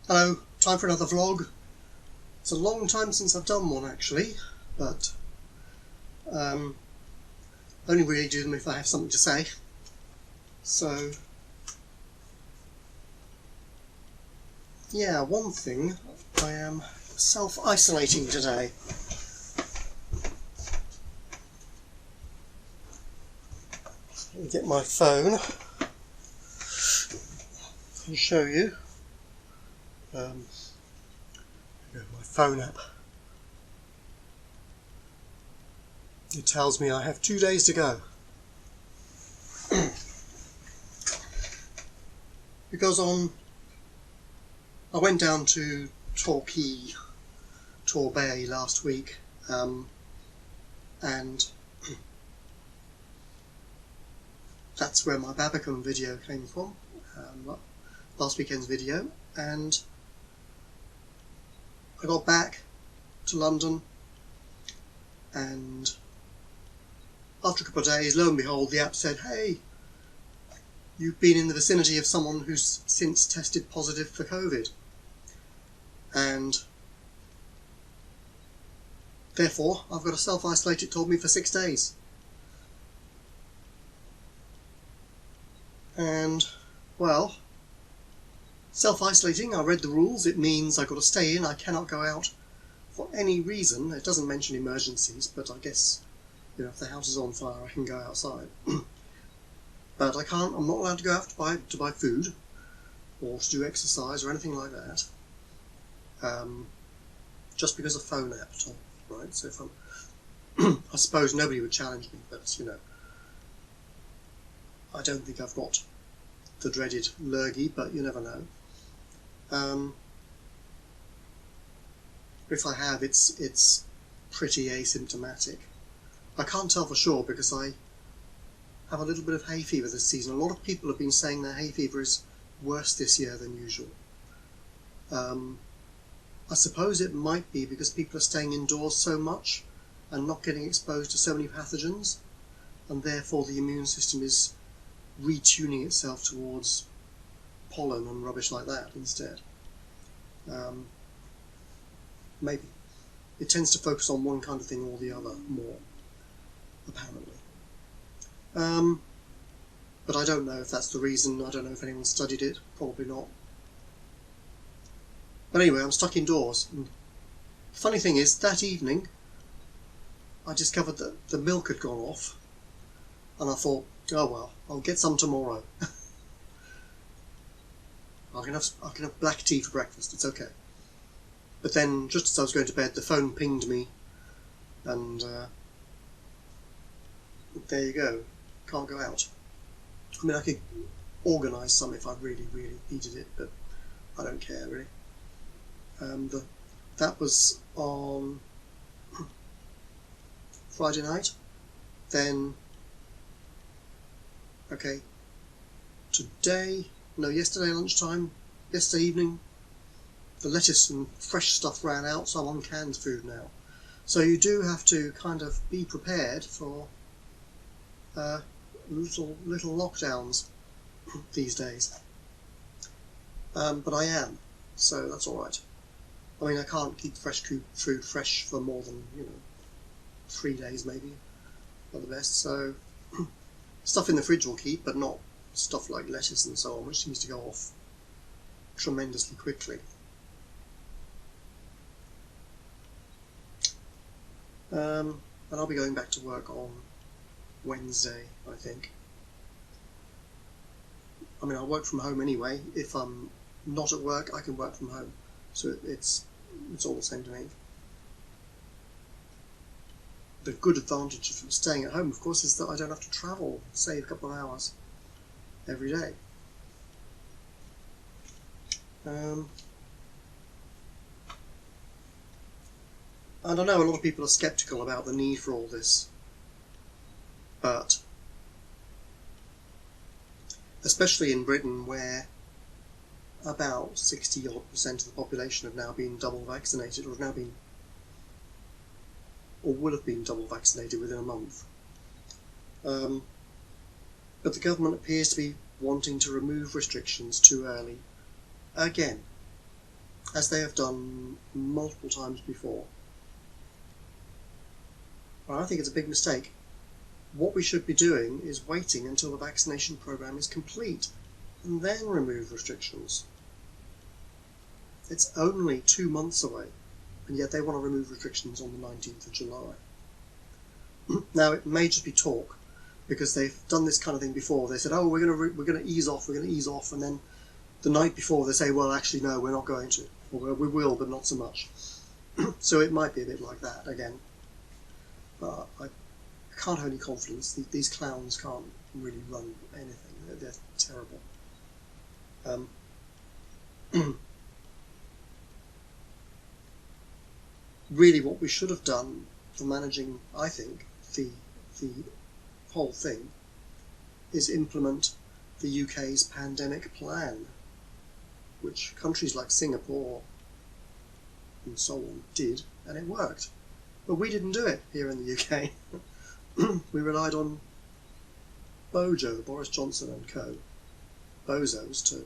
Hello, time for another vlog. It's a long time since I've done one actually, but only really do them if I have something to say. So yeah, one thing, I am self-isolating today. Let me get my phone and show you. My phone app. It tells me I have 2 days to go. Because I went down to Torbay last week, and that's where my Babacom video came from, last weekend's video, and I got back to London, and after a couple of days, lo and behold, the app said, hey, you've been in the vicinity of someone who's since tested positive for COVID, and therefore I've got to self-isolate, it told me, for 6 days. And, well, self-isolating, I read the rules, it means I've got to stay in, I cannot go out for any reason. It doesn't mention emergencies, but I guess, you know, if the house is on fire I can go outside. But I'm not allowed to go out to buy food, or to do exercise or anything like that, just because of phone app, right? So if I suppose nobody would challenge me, but, you know, I don't think I've got the dreaded lurgy, but you never know. If I have, it's pretty asymptomatic. I can't tell for sure because I have a little bit of hay fever this season. A lot of people have been saying their hay fever is worse this year than usual. I suppose it might be because people are staying indoors so much and not getting exposed to so many pathogens, and therefore the immune system is retuning itself towards pollen and rubbish like that instead. Maybe. It tends to focus on one kind of thing or the other more, apparently. But I don't know if that's the reason. I don't know if anyone studied it. Probably not. But anyway, I'm stuck indoors. And the funny thing is, that evening I discovered that the milk had gone off, and I thought, oh well, I'll get some tomorrow. I can have black tea for breakfast, it's okay. But then, just as I was going to bed, the phone pinged me, and there you go, can't go out. I mean, I could organise some if I really, really needed it, but I don't care, really. That was on Friday night. Then, okay, yesterday lunchtime, yesterday evening, the lettuce and fresh stuff ran out, so I'm on canned food now. So you do have to kind of be prepared for little lockdowns these days. But I am, so that's alright. I mean, I can't keep fresh food fresh for more than, 3 days maybe, at the best, so stuff in the fridge will keep, but not stuff like lettuce and so on, which seems to go off tremendously quickly. And I'll be going back to work on Wednesday, I think. I mean, I'll work from home anyway. If I'm not at work, I can work from home. So it's all the same to me. The good advantage of staying at home, of course, is that I don't have to travel, save a couple of hours every day. And I know a lot of people are sceptical about the need for all this, but especially in Britain, where about 60-odd% of the population have now been double vaccinated, or will have been double vaccinated within a month. But the government appears to be wanting to remove restrictions too early again. as they have done multiple times before. Well, I think it's a big mistake. What we should be doing is waiting until the vaccination program is complete and then remove restrictions. It's only 2 months away, and yet they want to remove restrictions on the 19th of July. Now, it may just be talk, because they've done this kind of thing before. They said, oh, we're going to ease off, and then the night before they say, well, actually, no, we're not going to. Or we will, but not so much. So it might be a bit like that again. But I can't have any confidence. These clowns can't really run anything. They're terrible. Really, what we should have done for managing, I think, the whole thing is implement the UK's pandemic plan, which countries like Singapore and so on did, and it worked. But we didn't do it here in the UK. We relied on Bojo, Boris Johnson and co, bozos, to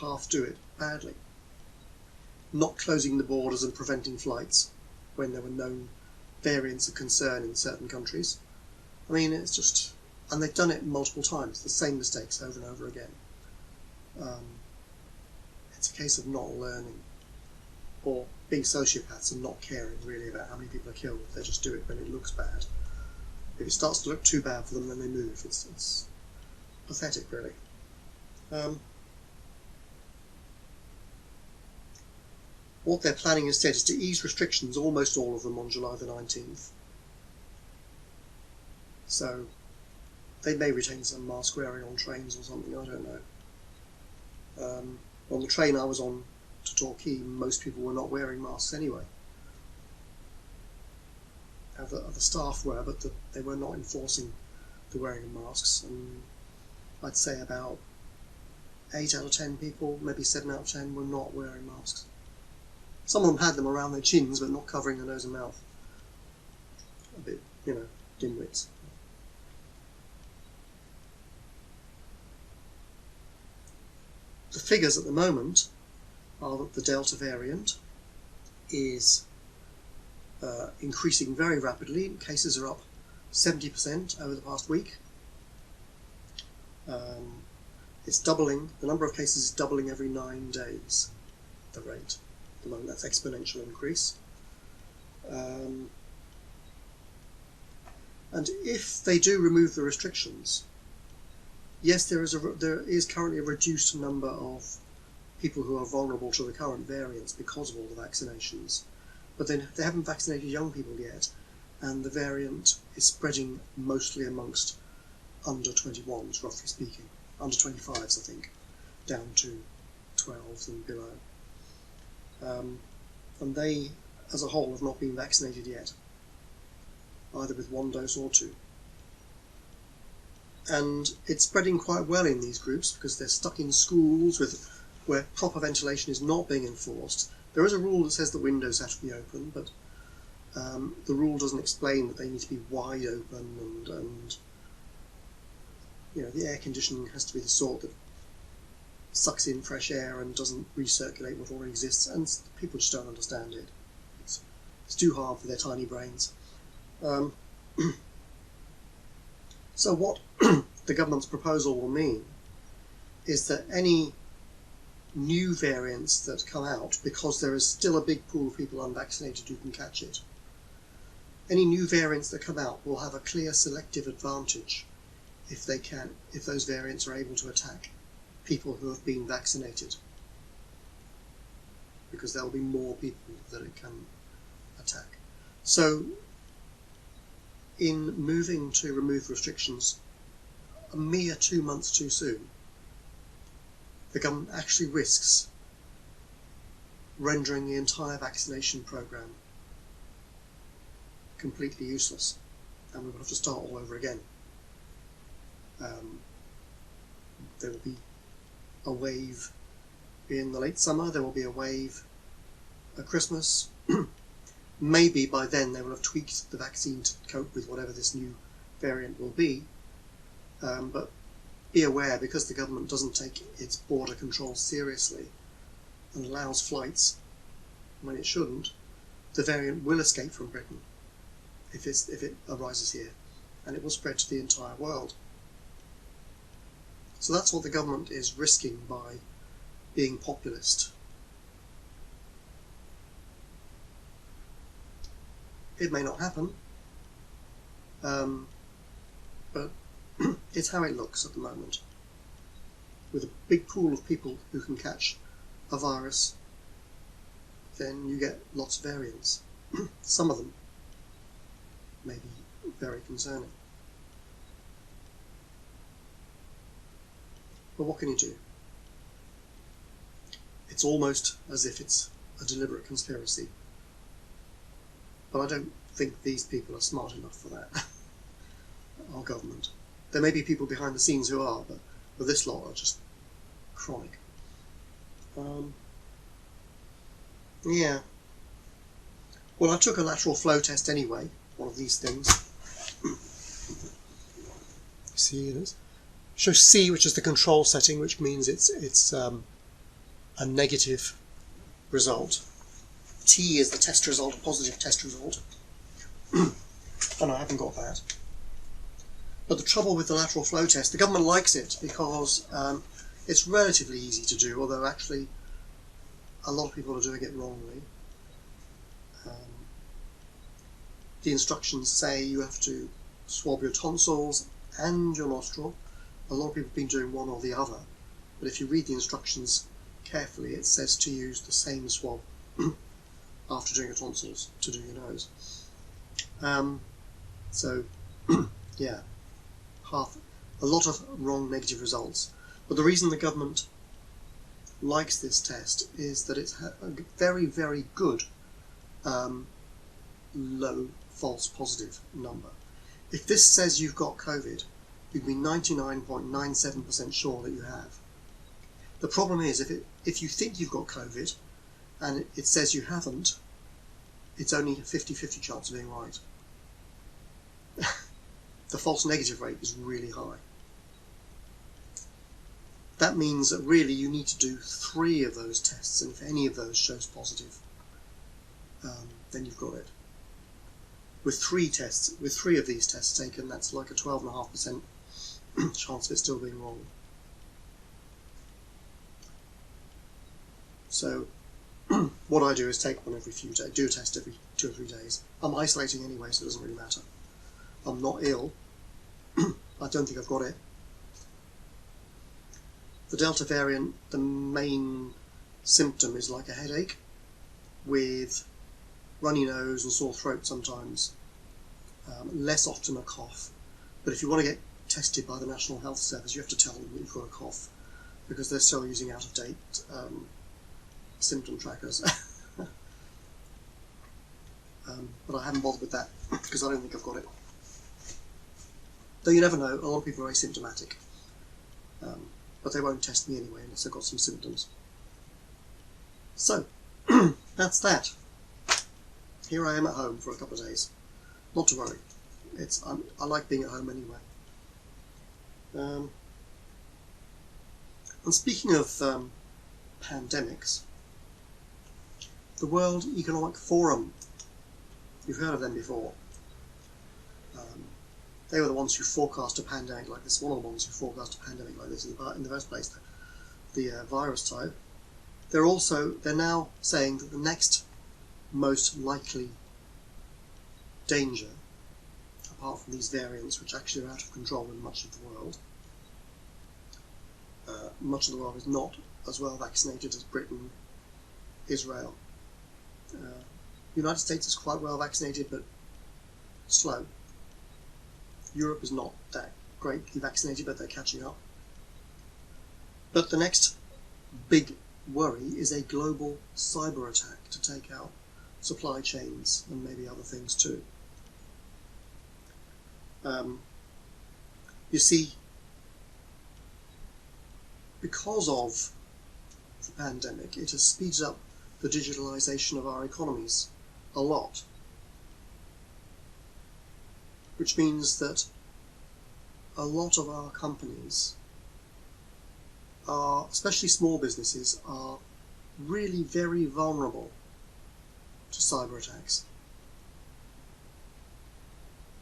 half do it badly. Not closing the borders and preventing flights when there were known variants of concern in certain countries. I mean, it's just... And they've done it multiple times, the same mistakes over and over again. It's a case of not learning, or being sociopaths and not caring really about how many people are killed. They just do it when it looks bad. If it starts to look too bad for them, then they move. It's pathetic, really. What they're planning instead is to ease restrictions, almost all of them, on July the 19th. So they may retain some mask wearing on trains or something, I don't know. On the train I was on to Torquay, most people were not wearing masks anyway. Other staff were, but they were not enforcing the wearing of masks, and I'd say about 8 out of 10 people, maybe 7 out of 10, were not wearing masks. Some of them had them around their chins, but not covering their nose and mouth. A bit, dimwits. The figures at the moment are that the Delta variant is increasing very rapidly. Cases are up 70% over the past week. It's doubling. The number of cases is doubling every 9 days, the rate. At the moment, that's exponential increase. And if they do remove the restrictions, yes, there is currently a reduced number of people who are vulnerable to the current variants because of all the vaccinations. But then they haven't vaccinated young people yet, and the variant is spreading mostly amongst under 21s, roughly speaking. Under 25s, I think, down to 12s and below. And they, as a whole, have not been vaccinated yet, either with 1 dose or 2. And it's spreading quite well in these groups because they're stuck in schools where proper ventilation is not being enforced. There is a rule that says the windows have to be open, but the rule doesn't explain that they need to be wide open, and the air conditioning has to be the sort that sucks in fresh air and doesn't recirculate what already exists, and people just don't understand it. It's too hard for their tiny brains. So what the government's proposal will mean is that any new variants that come out, because there is still a big pool of people unvaccinated who can catch it, any new variants that come out will have a clear selective advantage if those variants are able to attack people who have been vaccinated, because there will be more people that it can attack. So in moving to remove restrictions a mere 2 months too soon, the government actually risks rendering the entire vaccination programme completely useless, and we will have to start all over again. There will be a wave in the late summer, there will be a wave at Christmas. Maybe by then they will have tweaked the vaccine to cope with whatever this new variant will be, but be aware, because the government doesn't take its border control seriously, and allows flights when it shouldn't, the variant will escape from Britain if it arises here, and it will spread to the entire world. So that's what the government is risking by being populist. It may not happen, but it's how it looks at the moment. With a big pool of people who can catch a virus, then you get lots of variants. Some of them may be very concerning. But what can you do? It's almost as if it's a deliberate conspiracy. But I don't think these people are smart enough for that. Our government. There may be people behind the scenes who are, but this lot are just chronic. Yeah. Well, I took a lateral flow test anyway, one of these things. See this? Shows C, which is the control setting, which means it's a negative result. T is the test result, a positive test result. And I haven't got that. But the trouble with the lateral flow test, the government likes it because it's relatively easy to do, although actually a lot of people are doing it wrongly. The instructions say you have to swab your tonsils and your nostril. A lot of people have been doing one or the other, but if you read the instructions carefully, it says to use the same swab after doing your tonsils to do your nose. So, yeah, a lot of wrong negative results. But the reason the government likes this test is that it's a very, very good low false positive number. If this says you've got COVID, you'd be 99.97% sure that you have. The problem is if you think you've got COVID and it says you haven't, it's only a 50-50 chance of being right. The false negative rate is really high. That means that really you need to do 3 of those tests, and if any of those shows positive, then you've got it. With 3 of these tests taken, that's like a 12.5% chance of it still being wrong. So what I do is take one every few days, do a test every 2 or 3 days. I'm isolating anyway, so it doesn't really matter. I'm not ill. I don't think I've got it. The Delta variant, the main symptom is like a headache with runny nose and sore throat sometimes. Less often a cough. But if you want to get tested by the National Health Service, you have to tell them that you've got a cough because they're still using out-of-date symptom trackers. But I haven't bothered with that because I don't think I've got it. Though you never know, a lot of people are asymptomatic. But they won't test me anyway unless I've got some symptoms. So, that's that. Here I am at home for a couple of days. Not to worry. I like being at home anyway. And speaking of pandemics, the World Economic Forum, you've heard of them before. They were the ones who forecast a pandemic like this, one of the ones who forecast a pandemic like this in the first place, the virus type. They're now saying that the next most likely danger, apart from these variants which actually are out of control in much of the world, much of the world is not as well vaccinated as Britain, Israel. The United States is quite well vaccinated but slow. Europe is not that greatly vaccinated, but they're catching up. But the next big worry is a global cyber attack to take out supply chains and maybe other things too. You see, because of the pandemic, it has speeded up the digitalization of our economies a lot. Which means that a lot of our companies are, especially small businesses, are really very vulnerable to cyber attacks.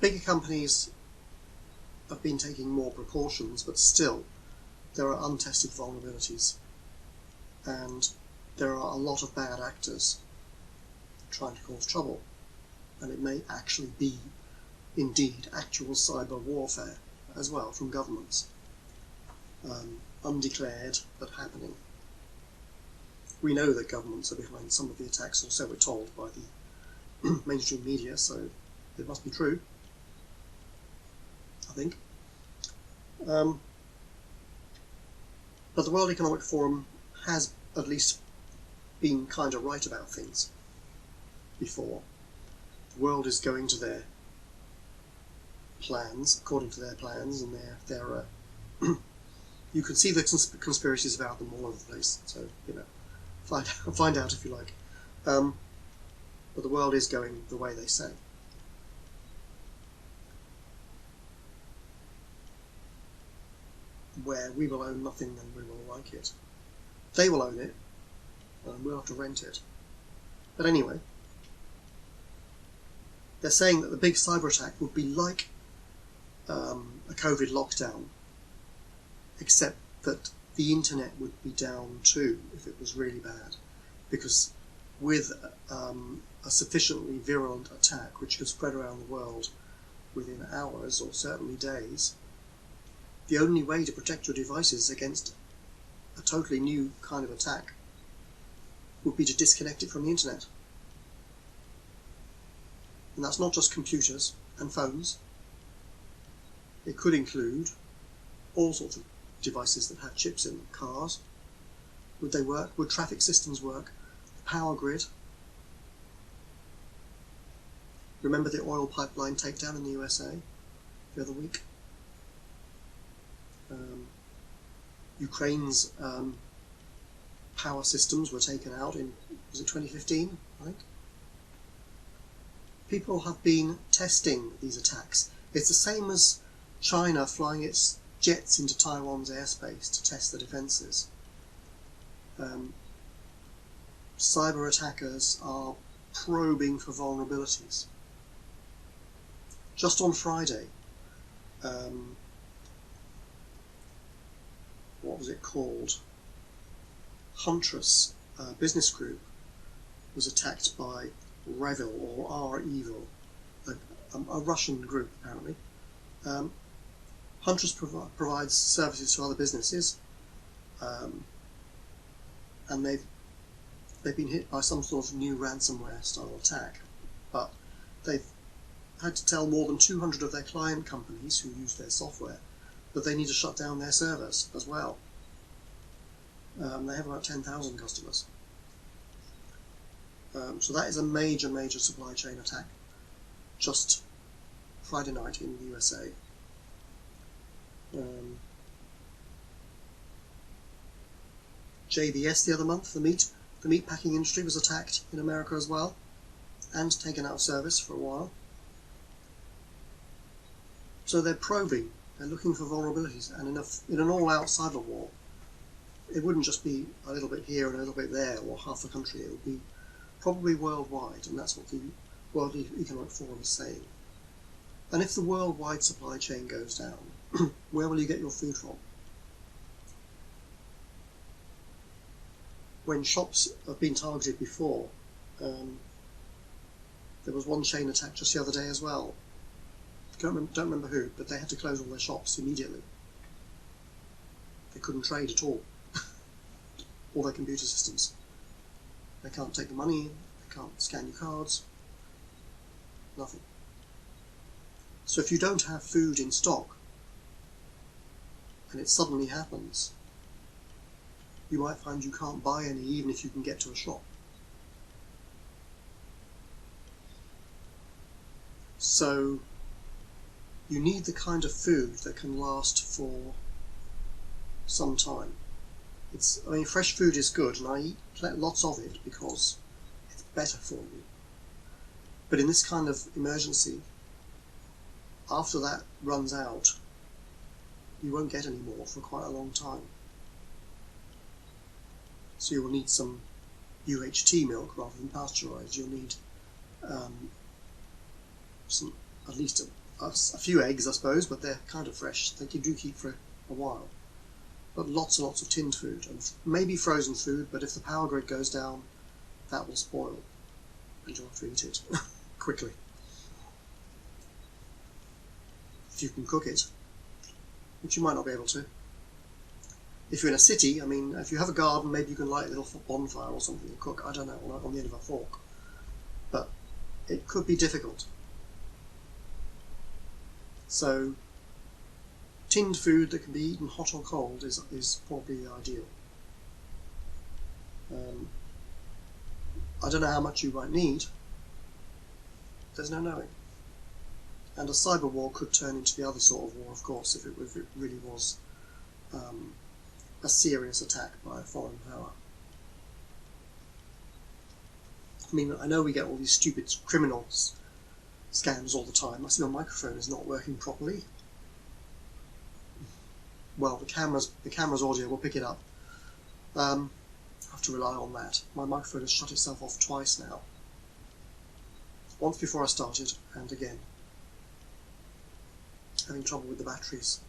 Bigger companies have been taking more precautions, but still there are untested vulnerabilities, and there are a lot of bad actors trying to cause trouble, and it may actually be indeed actual cyber warfare as well from governments, undeclared but happening. We know that governments are behind some of the attacks, or so we're told by the mainstream media, so it must be true, I think. But the World Economic Forum has at least been kind of right about things before. The world is going to their plans, according to their plans, and their you can see the conspiracies about them all over the place, so, you know, find out if you like. But the world is going the way they say. Where we will own nothing and we will like it. They will own it, and we'll have to rent it. But anyway, they're saying that the big cyber attack would be like a COVID lockdown, except that the internet would be down too if it was really bad, because with a sufficiently virulent attack which could spread around the world within hours or certainly days, the only way to protect your devices against a totally new kind of attack would be to disconnect it from the internet. And that's not just computers and phones. It could include all sorts of devices that have chips in them. Cars. Would they work? Would traffic systems work? The power grid. Remember the oil pipeline takedown in the USA the other week? Ukraine's power systems were taken out in, was it 2015, I think? People have been testing these attacks. It's the same as China flying its jets into Taiwan's airspace to test the defences. Cyber attackers are probing for vulnerabilities. Just on Friday, what was it called? Huntress business group was attacked by Revil, or R-Evil, a Russian group apparently. Huntress provides services to other businesses, and they've been hit by some sort of new ransomware style attack, but they've had to tell more than 200 of their client companies who use their software that they need to shut down their servers as well. They have about 10,000 customers. So that is a major, major supply chain attack just Friday night in the USA. JBS the other month, the meat packing industry was attacked in America as well, and taken out of service for a while. So they're probing, they're looking for vulnerabilities, and in an all-out cyber war, it wouldn't just be a little bit here and a little bit there, or half the country. It would be probably worldwide, and that's what the World Economic Forum is saying. And if the worldwide supply chain goes down, where will you get your food from? When shops have been targeted before, there was one chain attack just the other day as well. Don't remember who, but they had to close all their shops immediately. They couldn't trade at all. All their computer systems. They can't take the money, they can't scan your cards, nothing. So if you don't have food in stock, and it suddenly happens, you might find you can't buy any even if you can get to a shop. So you need the kind of food that can last for some time. I mean, fresh food is good, and I eat lots of it because it's better for you. But in this kind of emergency, after that runs out, you won't get any more for quite a long time. So you will need some UHT milk rather than pasteurised. You'll need at least a few eggs, I suppose, but they're kind of fresh. They do keep for a while. But lots and lots of tinned food, and maybe frozen food, but if the power grid goes down, that will spoil, and you'll have to eat it quickly. If you can cook it, which you might not be able to. If you're in a city, I mean, if you have a garden, maybe you can light a little bonfire or something and cook, I don't know, on the end of a fork. But it could be difficult. So, tinned food that can be eaten hot or cold is probably ideal. I don't know how much you might need. There's no knowing. And a cyber war could turn into the other sort of war, of course, if it really was a serious attack by a foreign power. I mean, I know we get all these stupid criminals scams all the time. I see my microphone is not working properly. Well, the camera's audio will pick it up. I have to rely on that. My microphone has shut itself off twice now. Once before I started, and again. Having trouble with the batteries.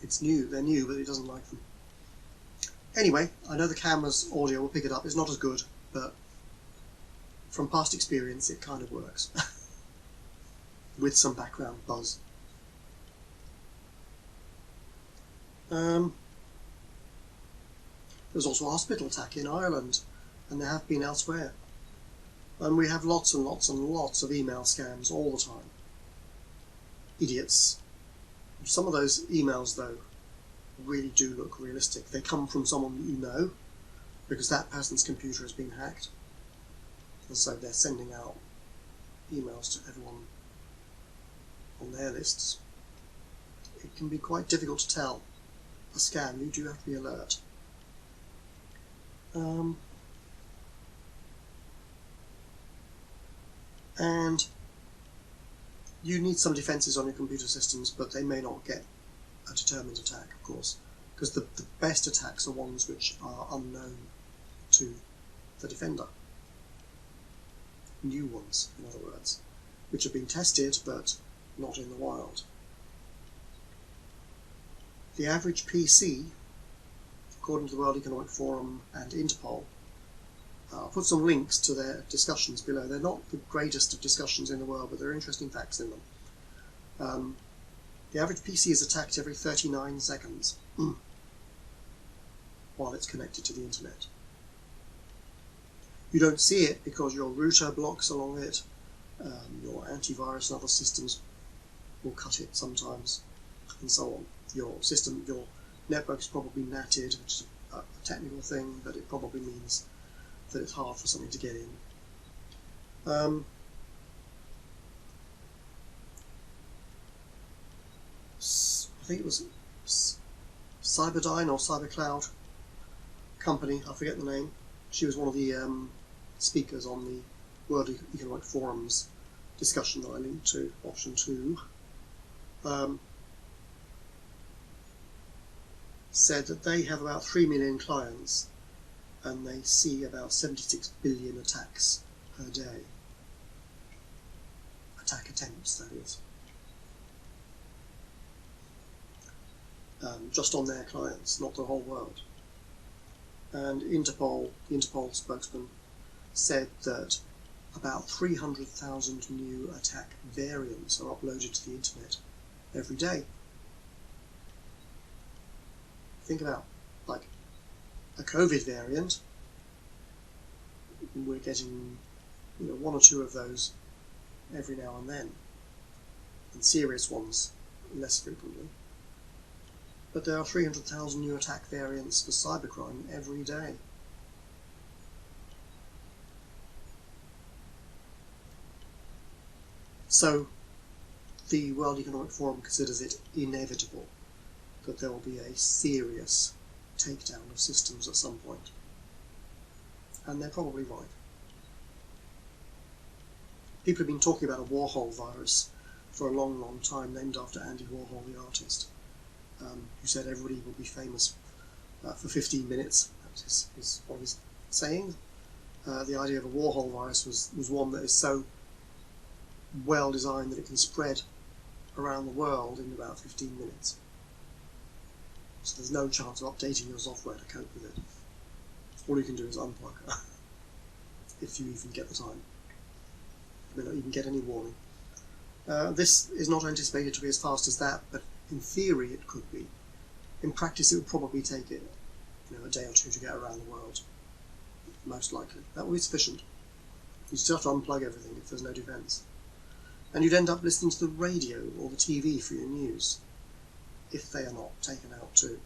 It's new, they're new, but it doesn't like them. Anyway, I know the camera's audio will pick it up. It's not as good, but from past experience it kind of works. With some background buzz. There was also a hospital attack in Ireland, and there have been elsewhere. And we have lots and lots and lots of email scams all the time. Idiots. Some of those emails, though, really do look realistic. They come from someone that you know, because that person's computer has been hacked. And so they're sending out emails to everyone on their lists. It can be quite difficult to tell a scam. You do have to be alert. And you need some defences on your computer systems, but they may not get a determined attack, of course, because the best attacks are ones which are unknown to the defender. New ones, in other words, which have been tested but not in the wild. The average PC, according to the World Economic Forum and Interpol, I'll put some links to their discussions below. They're not the greatest of discussions in the world, but there are interesting facts in them. The average PC is attacked every 39 seconds while it's connected to the internet. You don't see it because your router blocks along it, your antivirus and other systems will cut it sometimes, and so on. Your network is probably natted, which is a technical thing, but it probably means that it's hard for something to get in. I think it was Cyberdyne or Cybercloud company, I forget the name. She was one of the speakers on the World Economic Forum's discussion that I linked to, option 2. Said that they have about 3 million clients and they see about 76 billion attacks per day. Attack attempts, that is. Just on their clients, not the whole world. And the Interpol spokesman said that about 300,000 new attack variants are uploaded to the internet every day. Think about, like, a COVID variant. We're getting, one or two of those every now and then, and serious ones less frequently. But there are 300,000 new attack variants for cybercrime every day. So the World Economic Forum considers it inevitable that there will be a serious takedown of systems at some point. And they're probably right. People have been talking about a Warhol virus for a long, long time, named after Andy Warhol, the artist, who said everybody will be famous for 15 minutes is one of his sayings. The idea of a Warhol virus was one that is so well designed that it can spread around the world in about 15 minutes. So there's no chance of updating your software to cope with it. All you can do is unplug, if you even get the time. You may not even get any warning. This is not anticipated to be as fast as that, but in theory it could be. In practice it would probably take it, a day or two to get around the world. Most likely. That would be sufficient. You still have to unplug everything if there's no defence. And you'd end up listening to the radio or the TV for your news, if they are not taken out too.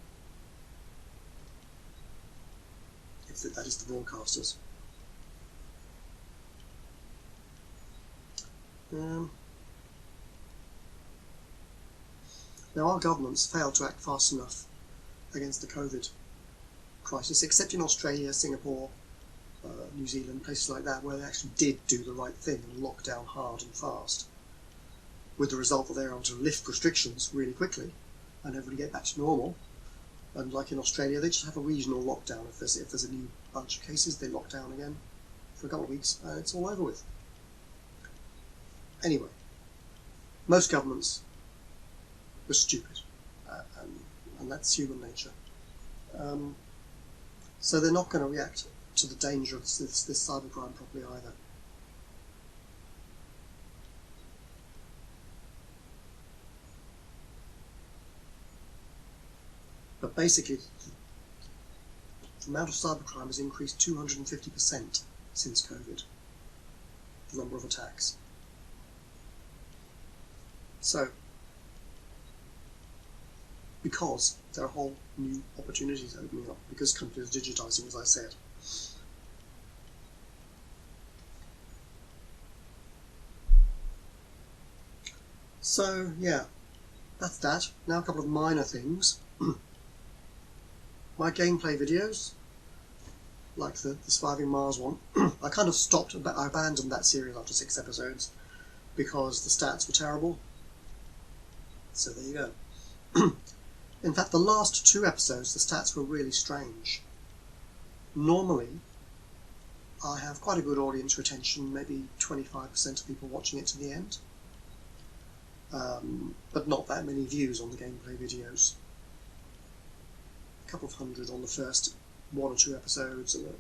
If that is the broadcasters. Now our governments failed to act fast enough against the COVID crisis, except in Australia, Singapore, New Zealand, places like that, where they actually did do the right thing and lock down hard and fast, with the result that they were able to lift restrictions really quickly and everybody get back to normal. And like in Australia, they just have a regional lockdown. If there's a new bunch of cases, they lock down again for a couple of weeks and it's all over with. Anyway, most governments were stupid, and that's human nature. So they're not going to react to the danger of this cybercrime properly either. But basically, the amount of cybercrime has increased 250% since COVID, the number of attacks. So, because there are whole new opportunities opening up, because countries are digitising, as I said. So, yeah, that's that. Now a couple of minor things. My gameplay videos, like the Surviving Mars one, I kind of stopped, I abandoned that series after 6 episodes because the stats were terrible. So there you go. In fact, the last 2 episodes, the stats were really strange. Normally, I have quite a good audience retention, maybe 25% of people watching it to the end. But not that many views on the gameplay videos. A couple of hundred on the first 1 or 2 episodes, and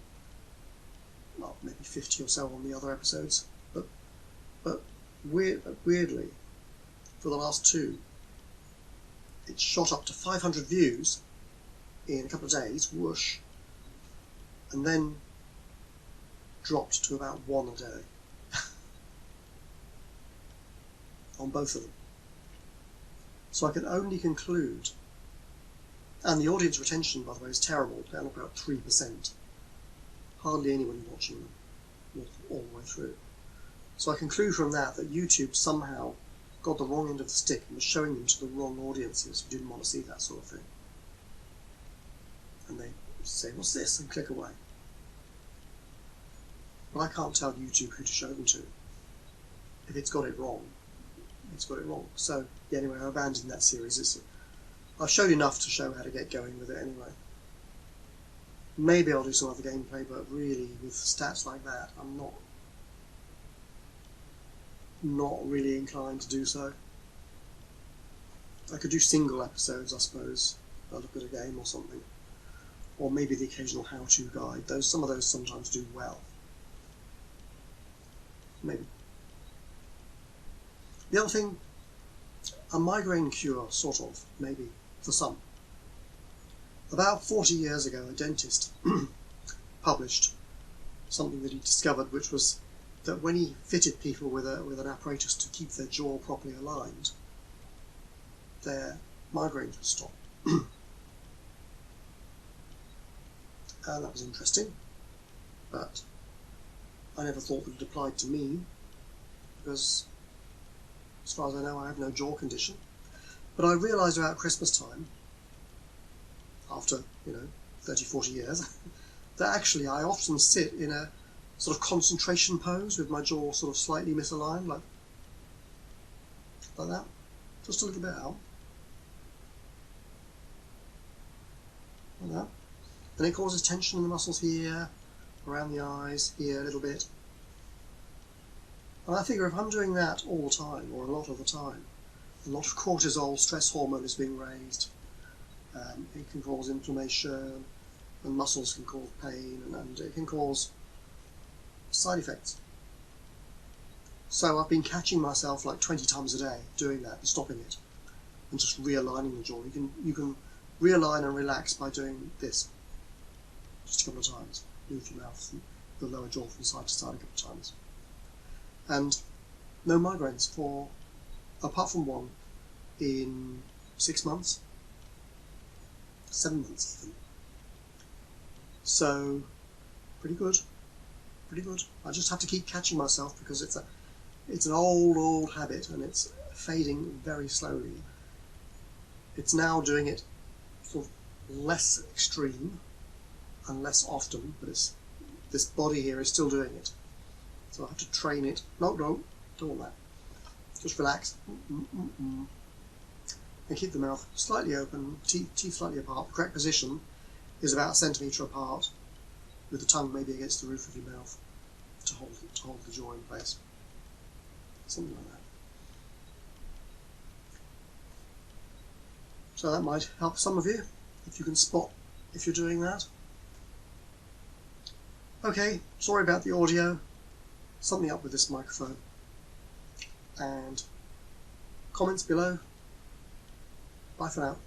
maybe 50 or so on the other episodes. But weirdly, for the last 2, it shot up to 500 views in a couple of days, whoosh, and then dropped to about 1 a day on both of them. So I can only conclude, and the audience retention, by the way, is terrible, down about 3%. Hardly anyone watching them all the way through. So I conclude from that YouTube somehow got the wrong end of the stick and was showing them to the wrong audiences who didn't want to see that sort of thing. And they say, what's this? And click away. But I can't tell YouTube who to show them to. If it's got it wrong, it's got it wrong. So, yeah, anyway, I abandoned that series. I've showed enough to show how to get going with it anyway. Maybe I'll do some other gameplay, but really, with stats like that, I'm not really inclined to do so. I could do single episodes, I suppose. I'll look at a game or something. Or maybe the occasional how-to guide. Some of those sometimes do well. Maybe. The other thing, a migraine cure, sort of, maybe, for some. About 40 years ago, a dentist published something that he discovered, which was that when he fitted people with an apparatus to keep their jaw properly aligned, their migraines would stop. And that was interesting, but I never thought that it applied to me, because as far as I know I have no jaw condition. But I realised about Christmas time, after 30, 40 years, that actually I often sit in a sort of concentration pose with my jaw sort of slightly misaligned, like that, just a little bit out, like that. and it causes tension in the muscles here, around the eyes, here a little bit. And I figure if I'm doing that all the time, or a lot of the time, a lot of cortisol, stress hormone is being raised. It can cause inflammation, and muscles can cause pain, and it can cause side effects. So I've been catching myself like 20 times a day doing that and stopping it, and just realigning the jaw. You can realign and relax by doing this. Just a couple of times. Move your mouth, the lower jaw from side to side a couple of times. And no migraines for, apart from one, in 6 months, 7 months even. So, pretty good. Pretty good. I just have to keep catching myself because it's an old habit and it's fading very slowly. It's now doing it sort of less extreme and less often, but this body here is still doing it. So I have to train it. No, don't want that. Just relax. And keep the mouth slightly open, teeth slightly apart. The correct position is about 1 centimetre apart, with the tongue maybe against the roof of your mouth to hold the jaw in place. Something like that. So that might help some of you, if you can spot if you're doing that. Okay, sorry about the audio. Something up with this microphone. And comments below. Bye for now.